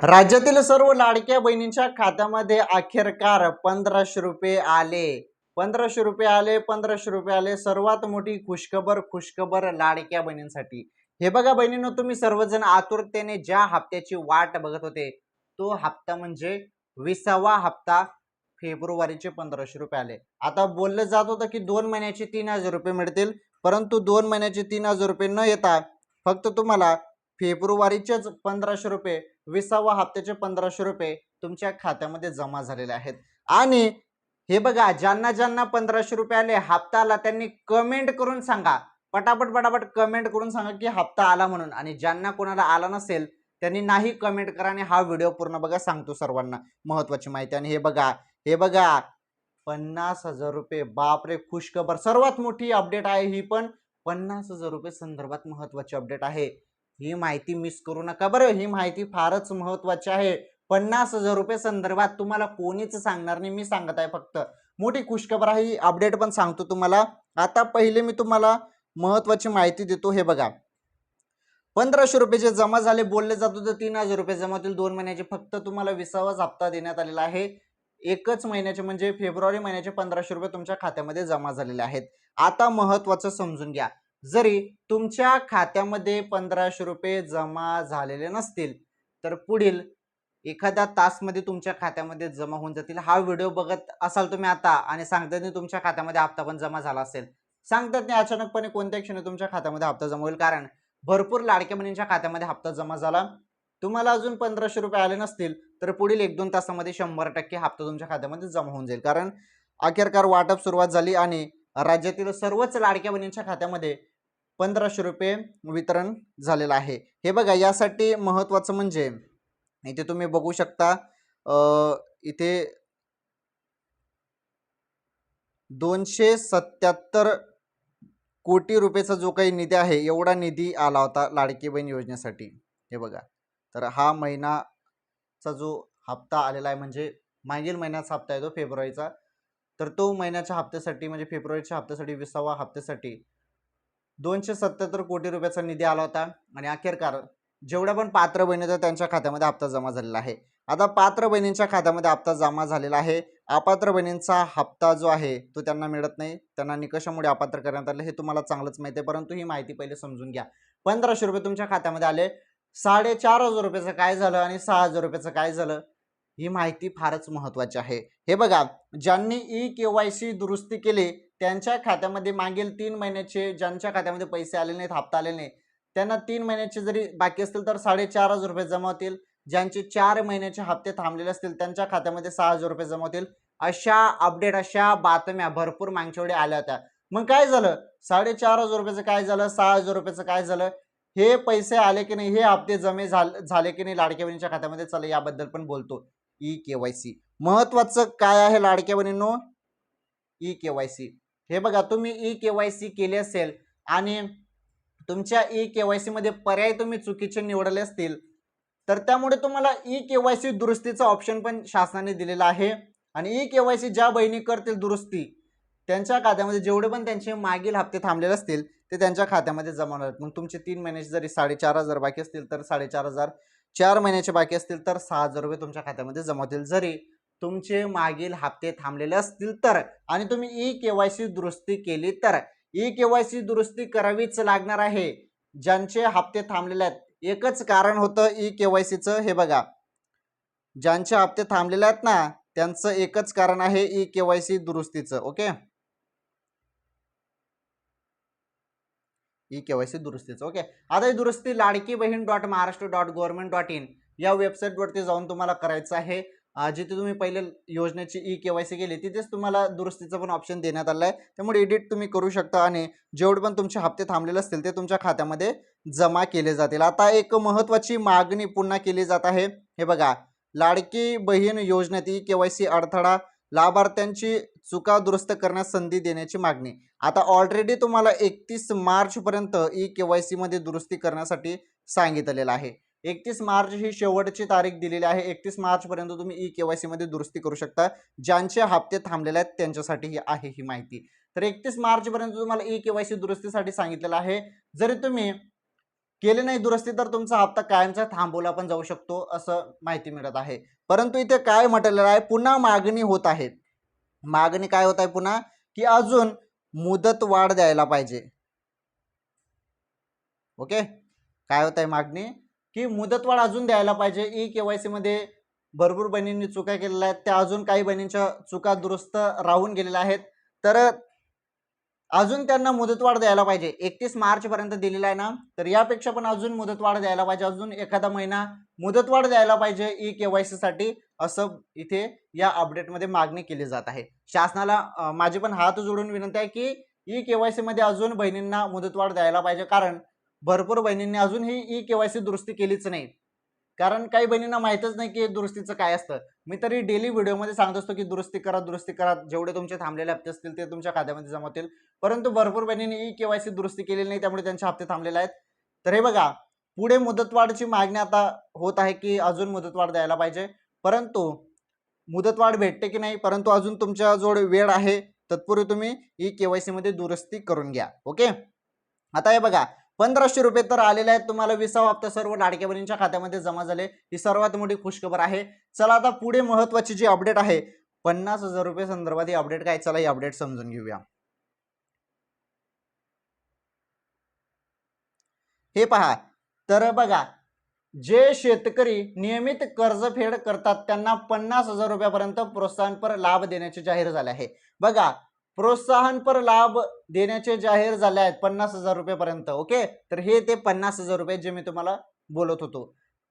राज्यातील सर्व लाडक्या बहिणींच्या खात्यामध्ये अखेरकार 1500 रुपये आले. 1500 रुपये आले, 1500 रुपये आले. सर्वात मोठी खुशखबर लाडक्या बहिणींसाठी. हे बघा बहिणींनो, तुम्ही सर्वजण आतुरतेने ज्या हप्त्याची वाट बघत होते, तो हप्ता म्हणजे 20वा हप्ता. फेब्रुवारीचे 1500 रुपये आले. आता बोललं जात होतं की 2 महिन्याचे 3000 रुपये मिळतील, परंतु 2 महिन्याचे 3000 रुपये न येता फक्त तुम्हाला फेब्रुवारीचेच 1500 रुपये, 20वा हप्त्याचे 1500 रुपये तुमच्या खात्यामध्ये जमा झालेले आहेत. आणि हे बघा, ज्यांना ज्यांना 1500 रुपये आले, हप्ता आला, त्यांनी कमेंट करून सांगा, पटापट कमेंट करून सांगा की हप्ता आला म्हणून. आणि ज्यांना कोणाला आला नसेल त्यांनी नाही कमेंट करा आणि हा व्हिडिओ पूर्ण बघा, सांगतो सर्वांना महत्वाची माहिती. आणि हे बघा 50,000 रुपये. बापरे, खुशखबर, सर्वात मोठी अपडेट आहे ही. पण 50,000 रुपये संदर्भात महत्वाची अपडेट आहे. ही माहिती मिस करू नका बरं, ही माहिती फारच महत्वाची आहे. 50,000 रुपये संदर्भात तुम्हाला कोणीच सांगणार नाही, मी सांगत आहे फक्त. मोठी खुशखबर आहे ही, अपडेट पण सांगतो तुम्हाला. आता पहिले मी तुम्हाला महत्वाची माहिती देतो. हे बघा, 1500 रुपये जे जमा झाले, बोलले जात होते 3000 रुपये जमा होतील 2 महिन्याचे. फक्त तुम्हाला 20वाच हप्ता देण्यात आलेला आहे. एकच महिन्याचे म्हणजे फेब्रुवारी महिन्याचे 1500 रुपये तुमच्या खात्यामध्ये जमा झालेले आहेत. आता महत्वाचं समजून घ्या, जरी तुमच्या खात्यामध्ये 1500 रुपये जमा झालेले नसतील तर पुढील एखाद्या तासमध्ये तुमच्या खात्यामध्ये जमा होऊन जातील. हा व्हिडिओ बघत असाल तुम्ही आता आणि सांगतात नाही तुमच्या खात्यामध्ये हप्ता पण जमा झाला असेल, सांगतात नाही अचानकपणे कोणत्या क्षणी तुमच्या खात्यामध्ये हप्ता जमा होईल. कारण भरपूर लाडक्या बहिणींच्या खात्यामध्ये हप्ता जमा झाला. तुम्हाला अजून 1500 रुपये आले नसतील तर पुढील 1-2 तासामध्ये 100% हप्ता तुमच्या खात्यामध्ये जमा होऊन जाईल. कारण अखेरकार वाटप सुरुवात झाली आणि राज्यातील सर्वच लाडक्या बहिणींच्या खात्यामध्ये 1500 रुपये वितरण झालेलं आहे. हे बघा, यासाठी महत्वाचं म्हणजे इथे तुम्ही बघू शकता, इथे 277 कोटी रुपयाचा जो काही निधी आहे, एवढा निधी आला होता लाडकी बहीण योजनेसाठी. हे बघा, तर हा महिनाचा जो हप्ता आलेला आहे, म्हणजे मागील महिन्याचा हप्ता आहे तो फेब्रुवारीचा, तर तो महिन्याच्या हप्त्यासाठी म्हणजे फेब्रुवारीच्या हप्त्यासाठी 20वा हप्त्यासाठी 277 कोटी रुपयाचा निधी आला होता. आणि अखेरकार जेवढ्या पण पात्र बहिणी आहेत त्यांच्या खात्यामध्ये हप्ता जमा झालेला आहे. आता पात्र बहिणींच्या खात्यामध्ये हप्ता जमा झालेला आहे. अपात्र बहिणींचा हप्ता जो आहे तो त्यांना मिळत नाही. त्यांना निकषामुळे अपात्र करण्यात आले, हे तुम्हाला चांगलंच माहिती आहे, परंतु ही माहिती पहिले समजून घ्या. 1500 रुपये तुमच्या खात्यामध्ये आले, 4500 रुपयाचं काय झालं आणि 6000 रुपयाचं काय झालं, ही माहिती फारच महत्वाची आहे. हे बघा, ज्यांनी ई-KYC दुरुस्ती केली त्यांच्या खात्यामध्ये मागील 3 महिन्याचे, ज्यांच्या खात्यामध्ये पैसे आले नाहीत, हप्ता आले नाही, त्यांना 3 महिन्याचे जरी बाकी असतील तर 4500 रुपये जमा होतील. ज्यांचे 4 महिन्याचे हप्ते थांबलेले असतील त्यांच्या खात्यामध्ये 6000 रुपये जमा होतील. अशा अपडेट, अशा बातम्या भरपूर मागच्या वेळी आल्या होत्या. मग काय झालं, 4500 रुपयाचं काय झालं, 6000 रुपयाचं काय झालं, हे पैसे आले की नाही, हे हप्ते जमे झाले की नाही लाडक्या बहिणीच्या खात्यामध्ये, चला याबद्दल पण बोलतो. ई-KYC महत्वाचं काय आहे लाडक्या बहिणींनो, ई-KYC. हे बघा, तुम्ही ई-KYC केले असेल आणि तुमच्या ई-KYC मध्ये पर्याय तुम्ही चुकीचे निवडले असतील तर त्यामुळे तुम्हाला ई-KYC दुरुस्तीचा ऑप्शन पण शासनाने दिलेला आहे. आणि ई-KYC ज्या बहिणी करतील दुरुस्ती, त्यांच्या खात्यामध्ये जेवढे पण त्यांचे मागील हप्ते थांबलेले असतील ते त्यांच्या खात्यामध्ये जमा होणार. मग तुमचे 3 महिन्याचे जरी 4500 बाकी असतील तर 4500, 4 महिन्याचे बाकी असतील तर 6000 रुपये तुमच्या खात्यामध्ये जमा होतील, जरी तुमचे मागील हप्ते थांबलेले असतील तर. आणि तुम्ही ई-KYC दुरुस्ती केली तर. ई-KYC दुरुस्ती करावीच लागणार आहे ज्यांचे हप्ते थांबलेले आहेत. एकच कारण होतं ई-KYCचं. हे बघा, ज्यांचे हप्ते थांबलेले आहेत ना, त्यांचं एकच कारण आहे ई-KYC दुरुस्तीचं. ओके, ई-KYC दुरुस्तीचं. ओके, आता ही दुरुस्ती ladkibhin.maharashtra.government.in या वेबसाईटवरती जाऊन तुम्हाला करायचं आहे. जिथे तुम्ही पहिले योजनेची ई-KYC केली तिथेच तुम्हाला दुरुस्तीचं पण ऑप्शन देण्यात आलं आहे. त्यामुळे एडिट तुम्ही करू शकता आणि जेवढे पण तुमचे हप्ते थांबलेले असतील ते तुमच्या खात्यामध्ये जमा केले जातील. आता एक महत्त्वाची मागणी पुन्हा केली जात आहे. हे बघा, लाडकी बहीण योजनेत ई-KYC अडथळा, लाभार्थ्यांची चुका दुरुस्त करण्यास संधी देण्याची मागणी. आता ऑलरेडी तुम्हाला 31 मार्च पर्यंत ई-KYC मध्ये दुरुस्ती करण्यासाठी सांगितलेलं आहे. 31 मार्च ही शेवटची तारीख दिलेली आहे. 31 मार्च पर्यंत तुम्ही ई-KYC मध्ये दुरुस्ती करू शकता. ज्यांचे हप्ते थांबलेले आहेत त्यांच्यासाठी ही आहे ही माहिती. तर 31 मार्च पर्यंत तुम्हाला ई-KYC दुरुस्तीसाठी सांगितलेलं आहे. जरी तुम्ही केली नाही दुरुस्ती तर तुमचा हप्ता कायमचा थांबवला पण जाऊ शकतो असं माहिती मिळत आहे. परंतु इथे काय म्हटलेलं आहे, पुन्हा मागणी होत आहे. मागणी काय होत आहे पुन्हा, की अजून मुदत वाढ द्यायला पाहिजे. ओके, काय होत आहे मागणी, की मुदतवाढ अजून द्यायला पाहिजे. ई-केवायसी मध्ये भरपूर बहिणींनी चुका केलेल्या आहेत, त्या अजून काही बहिणींच्या चुका दुरुस्त राहून गेलेल्या आहेत. तर अजून त्यांना मुदतवाढ द्यायला पाहिजे. 31 मार्च पर्यंत दिलेला आहे ना, तर यापेक्षा पण अजून मुदतवाढ द्यायला पाहिजे. अजून एखादा महिना मुदतवाढ द्यायला पाहिजे ई-केवायसी साठी, असं इथे या अपडेटमध्ये मागणी केली जात आहे. शासनाला माझी पण हात जोडून विनंती आहे की ई-केवायसी मध्ये अजून बहिणींना मुदतवाढ द्यायला पाहिजे. कारण भरपूर बहिणींनी अजून ही ई-केवायसी दुरुस्ती केलीच नाही. कारण काही बहिणींना माहीतच नाही की दुरुस्तीचं काय असतं. मी तरी डेली व्हिडिओमध्ये सांगत असतो की दुरुस्ती करा, दुरुस्ती करा. जेवढे तुमचे थांबलेले हप्ते असतील ते तुमच्या खात्यामध्ये जमा होतील. परंतु भरपूर बहिणींनी ई-केवायसी दुरुस्ती केलेली नाही, त्यामुळे त्यांचे हप्ते थांबलेले आहेत. तर हे बघा, पुढे मुदतवाढची मागणी आता होत आहे की अजून मुदतवाढ द्यायला पाहिजे. परंतु मुदतवाढ भेटते की नाही, परंतु अजून तुमच्याजवळ वेळ आहे. तत्पूर्वी तुम्ही ई-केवायसी मध्ये दुरुस्ती करून घ्या. ओके, आता हे बघा, 1500 रुपये तर आलेले आहेत तुम्हाला. 20वा हप्ता सर्व लाडक्या बहिणींच्या खात्यामध्ये जमा झाले. ही सर्वात मोठी खुशखबर आहे. चला आता पुढे महत्वाची जी अपडेट आहे 50,000 रुपये संदर्भात ही अपडेट काय, चला ही अपडेट समजून घेऊया. हे पहा, तर बघा, जे शेतकरी नियमित कर्जफेड करतात त्यांना 50,000 रुपयापर्यंत प्रोत्साहनपर लाभ देण्याचे जाहीर झाले आहे. बघा, प्रोत्साहनपर लाभ देण्याचे जाहीर झाले आहेत 50,000 रुपयापर्यंत. ओके, तर हे ते 50,000 रुपये जे मी तुम्हाला बोलत होतो,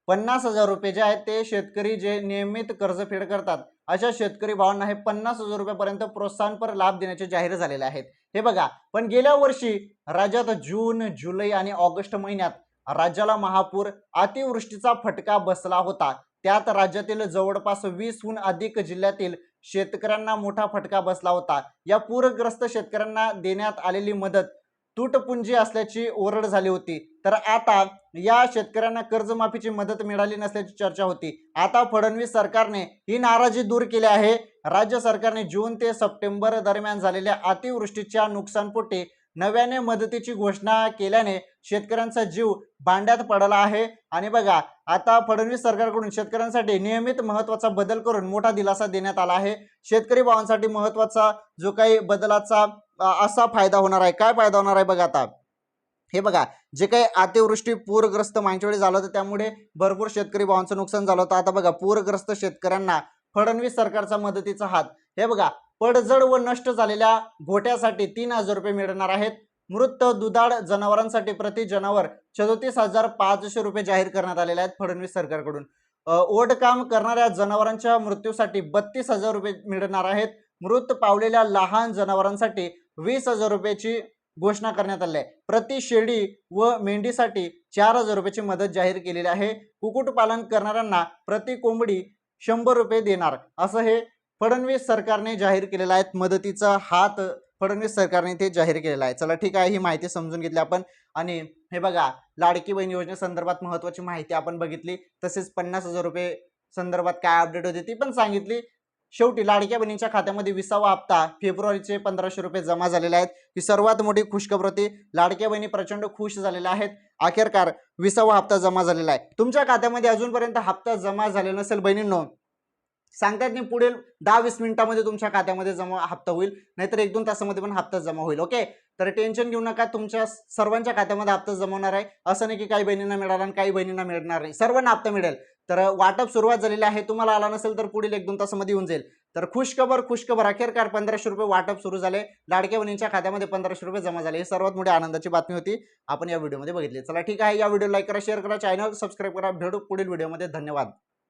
50,000 रुपये जे आहेत ते शेतकरी जे नियमित कर्जफेड करतात अशा शेतकरी भावांना हे 50,000 रुपयापर्यंत प्रोत्साहनपर लाभ देण्याचे जाहीर झालेले आहेत. हे बघा, पण गेल्या वर्षी राज्यात जून, जुलै आणि ऑगस्ट महिन्यात राज्याला महापूर, अतिवृष्टीचा फटका बसला होता. त्यात राज्यातील जवळपास 20हून अधिक जिल्ह्यातील शेतकऱ्यांना मोठा फटका बसला होता. या पूरग्रस्त शेतकऱ्यांना देण्यात आलेली मदत तुटपुंजी असल्याची ओरड झाली होती. तर आता या शेतकऱ्यांना कर्जमाफीची मदत मिळाली नसल्याची चर्चा होती. आता फडणवीस सरकारने ही नाराजी दूर केली आहे. राज्य सरकारने जून ते सप्टेंबर दरम्यान झालेल्या अतिवृष्टीच्या नुकसानपोटी नव्याने मदतीची घोषणा केल्याने शेतकऱ्यांचा जीव भांड्यात पडला आहे. आणि बघा, आता फडणवीस सरकारकडून शेतकऱ्यांसाठी नियमित महत्त्वाचा बदल करून मोठा दिलासा देण्यात आला आहे. शेतकरी भावांसाठी महत्त्वाचा जो काही बदलाचा असा फायदा होणार आहे. काय फायदा होणार आहे बघा, आता हे बघा, जे काही अतिवृष्टी पूरग्रस्त मागच्या वेळी झालं होतं त्यामुळे भरपूर शेतकरी भावांचं नुकसान झालं होतं. आता बघा, पूरग्रस्त शेतकऱ्यांना फडणवीस सरकारचा मदतीचा हात. हे बघा, पडझड व नष्ट झालेल्या गोठ्यासाठी 3,000 रुपये मिळणार आहेत. मृत दुधाळ जनावरांसाठी प्रति जनावर 34,500 रुपये जाहीर करण्यात आलेले आहेत फडणवीस सरकारकडून. ओढकाम करणाऱ्या जनावरांच्या मृत्यूसाठी 32,000 रुपये मिळणार आहेत. मृत पावलेल्या लहान जनावरांसाठी 20,000 रुपयाची घोषणा करण्यात आली आहे. प्रति शेळी व मेंढीसाठी 4,000 रुपयाची मदत जाहीर केलेली आहे. कुक्कुटपालन करणाऱ्यांना प्रति कोंबडी 100 रुपये देणार, असं हे फडणवीस सरकारने जाहीर केलेला आहे. मदतीचा हात फडणवीस सरकारने ते जाहीर केलेला आहे. चला ठीक आहे, ही माहिती समजून घेतली आपण. आणि हे बघा, लाडकी बहीण योजनेसंदर्भात महत्त्वाची माहिती आपण बघितली. तसेच 50,000 रुपये संदर्भात काय अपडेट होती ती पण सांगितली. शेवटी लाडक्या बहिणींच्या खात्यामध्ये 20वा हप्ता फेब्रुवारीचे 1,500 रुपये जमा झालेले आहेत. ही सर्वात मोठी खुशखबर होती. लाडक्या बहिणी प्रचंड खुश झालेल्या आहेत. अखेरकार 20वा हप्ता जमा झालेला आहे. तुमच्या खात्यामध्ये अजूनपर्यंत हप्ता जमा झालेला नसेल बहिणींनो, सांगतात नाही, पुढील 10-20 मिनिटांमध्ये तुमच्या खात्यामध्ये जमा हप्ता होईल, नाहीतर 1-2 तासामध्ये पण हप्ता जमा होईल. ओके, तर टेन्शन घेऊ नका, तुमच्या सर्वांच्या खात्यामध्ये हप्ता जमवणार आहे. असं नाही की काही बहिणींना मिळाला आणि काही बहिणींना मिळणार नाही, सर्वांना हप्ता मिळेल. तर वाटप सुरुवात झालेली आहे. तुम्हाला आला नसेल तर पुढील 1-2 तासामध्ये येऊन जाईल. तर खुशखबर, खुशखबर, अखेरकार 1,500 रुपये वाटप सुरू झाले. लाडक्या बहिणींच्या खात्यामध्ये 1,500 रुपये जमा झाले. ही सर्वात मोठी आनंदाची बातमी होती, आपण या व्हिडिओमध्ये बघितली. चला ठीक आहे, या व्हिडिओ लाईक करा, शेअर करा, चॅनल सबस्क्राईब करा. भेटू पुढील व्हिडिओमध्ये. धन्यवाद.